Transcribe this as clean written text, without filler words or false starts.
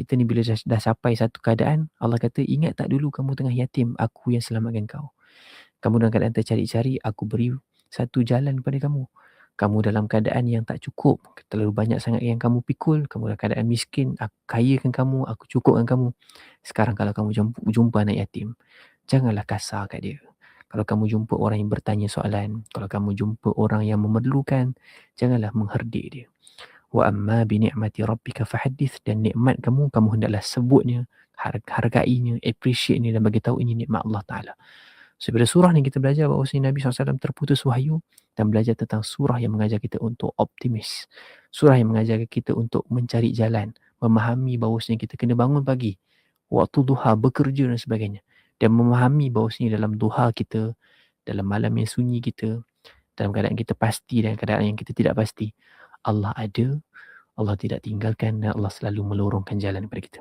Kita ni bila dah sampai satu keadaan, Allah kata, ingat tak dulu kamu tengah yatim, aku yang selamatkan kau. Kamu dalam keadaan tercari-cari, aku beri satu jalan kepada kamu. Kamu dalam keadaan yang tak cukup, terlalu banyak sangat yang kamu pikul, kamu dalam keadaan miskin, aku kayakan kamu, aku cukupkan kamu. Sekarang kalau kamu jumpa anak yatim, janganlah kasar kat dia. Kalau kamu jumpa orang yang bertanya soalan, kalau kamu jumpa orang yang memerlukan, janganlah mengherdik dia. Wa amma bi ni'mati rabbika fahaddith, dan nikmat kamu hendaklah sebutnya, hargainya, appreciate-nya dan bagi tahu ini nikmat Allah Taala. So, bila surah ni kita belajar bahawa Nabi SAW terputus wahyu dan belajar tentang surah yang mengajar kita untuk optimis. Surah yang mengajar kita untuk mencari jalan, memahami bahawasanya kita kena bangun pagi, waktu duha, bekerja dan sebagainya. Dan memahami bahawasanya dalam duha kita, dalam malam yang sunyi kita, dalam keadaan kita pasti dan keadaan yang kita tidak pasti, Allah ada, Allah tidak tinggalkan dan Allah selalu melorongkan jalan kepada kita.